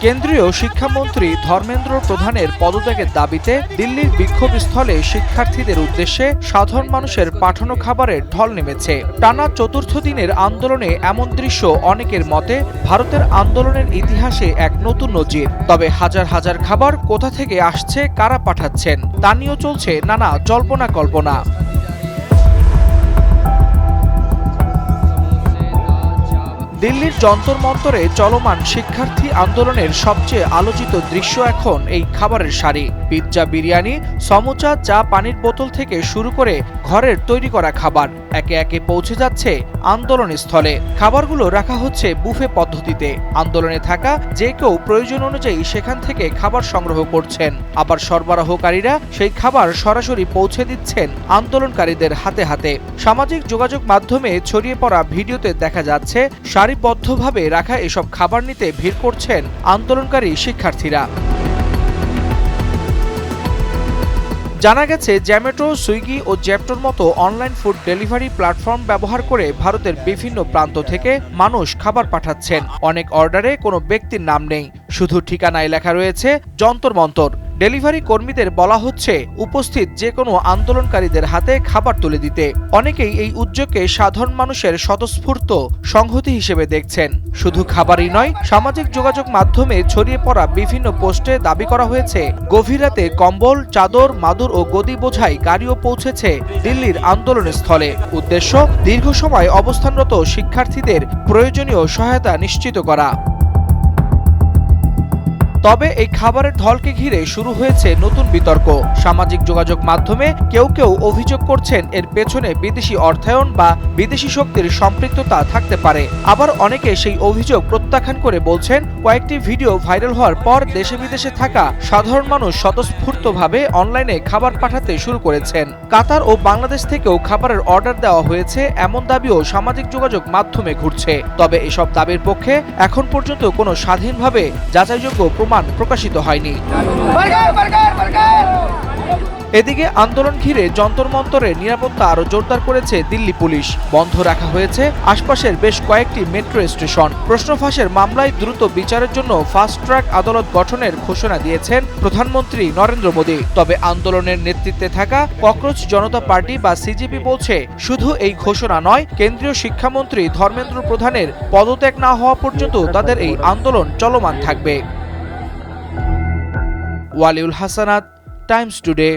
কেন্দ্রীয় শিক্ষামন্ত্রী ধর্মেন্দ্র প্রধানের পদত্যাগের দাবিতে দিল্লির বিক্ষোভস্থলে শিক্ষার্থীদের উদ্দেশ্যে সাধারণ মানুষের পাঠানো খাবারের ঢল নেমেছে। টানা চতুর্থ দিনের আন্দোলনে এমন দৃশ্য অনেকের মতে ভারতের আন্দোলনের ইতিহাসে এক নতুন নজির। তবে হাজার হাজার খাবার কোথা থেকে আসছে, কারা পাঠাচ্ছেন তা নিয়েও চলছে নানা জল্পনা কল্পনা। দিল্লির যন্তর মন্তরে চলমান শিক্ষার্থী আন্দোলনের সবচেয়ে আলোচিত দৃশ্য এখন এই খাবারের সারি। পিৎজা, বিরিয়ানি, সমোচা, চা, পানির বোতল থেকে শুরু করে ঘরের তৈরি করা খাবার একে একে পৌঁছে যাচ্ছে আন্দোলন স্থলে। খাবারগুলো রাখা হচ্ছে বুফে পদ্ধতিতে। আন্দোলনে থাকা যে কেউ প্রয়োজন অনুযায়ী সেখান থেকে খাবার সংগ্রহ করছেন, আবার সরবরাহকারীরা সেই খাবার সরাসরি পৌঁছে দিচ্ছেন আন্দোলনকারীদের হাতে হাতে। সামাজিক যোগাযোগ মাধ্যমে ছড়িয়ে পড়া ভিডিওতে দেখা যাচ্ছে সারিবদ্ধভাবে রাখা এসব খাবার নিতে ভিড় করছেন আন্দোলনকারী শিক্ষার্থীরা। জানা গেছে, জোম্যাটো, সুইগি ও জ্যাপটোর মতো অনলাইন ফুড ডেলিভারি প্ল্যাটফর্ম ব্যবহার করে ভারতের বিভিন্ন প্রান্ত থেকে মানুষ খাবার পাঠাচ্ছেন। অনেক অর্ডারে কোনো ব্যক্তির নাম নেই, শুধু ঠিকানায় লেখা রয়েছে যন্তর মন্তর। ডেলিভারি কর্মীদের বলা হচ্ছে উপস্থিত যে কোনো আন্দোলনকারীদের হাতে খাবার তুলে দিতে। অনেকেই এই উদ্যোগকে সাধারণ মানুষের স্বতঃস্ফূর্ত সংহতি হিসেবে দেখছেন। শুধু খাবারই নয়, সামাজিক যোগাযোগ মাধ্যমে ছড়িয়ে পড়া বিভিন্ন পোস্টে দাবি করা হয়েছে গভীর রাতে কম্বল, চাদর, মাদুর ও গদি বোঝাই গাড়িও পৌঁছেছে দিল্লির আন্দোলন স্থলে। উদ্দেশ্য দীর্ঘ সময় অবস্থানরত শিক্ষার্থীদের প্রয়োজনীয় সহায়তা নিশ্চিত করা। তবে এই খাবারের ঢলকে ঘিরে শুরু হয়েছে নতুন বিতর্ক। সামাজিক যোগাযোগ মাধ্যমে কেউ কেউ অভিযোগ করছেন এর পেছনে বিদেশি অর্থায়ন বা বিদেশি শক্তির সম্পৃক্ততা থাকতে পারে। আবার অনেকে সেই অভিযোগ প্রত্যাখ্যান করে বলছেন কয়েকটি ভিডিও ভাইরাল হওয়ার পর দেশে বিদেশে থাকা সাধারণ মানুষ স্বতঃস্ফূর্তভাবে অনলাইনে খাবার পাঠাতে শুরু করেছেন। কাতার ও বাংলাদেশ থেকেও খাবারের অর্ডার দেওয়া হয়েছে এমন দাবিও সামাজিক যোগাযোগ মাধ্যমে ঘুরছে। তবে এসব দাবির পক্ষে এখন পর্যন্ত কোনো স্বাধীনভাবে যাচাইযোগ্য প্রমাণ প্রকাশিত হয়নি। এদিকে আন্দোলন ঘিরে যন্তর মন্তরের নিরাপত্তা আরো জোরদার করেছে দিল্লি পুলিশ। বন্ধ রাখা হয়েছে আশপাশের বেশ কয়েকটি মেট্রো স্টেশন। প্রশ্ন ফাঁসের মামলায় দ্রুত বিচারের জন্য ফাস্ট ট্র্যাক আদালত গঠনের ঘোষণা দিয়েছেন প্রধানমন্ত্রী নরেন্দ্র মোদী। তবে আন্দোলনের নেতৃত্বে থাকা ককরোচ জনতা পার্টি বা সিজেপি বলছে, শুধু এই ঘোষণা নয়, কেন্দ্রীয় শিক্ষামন্ত্রী ধর্মেন্দ্র প্রধানের পদত্যাগ না হওয়া পর্যন্ত তাদের এই আন্দোলন চলমান থাকবে। Waliul Hasnat, Times today.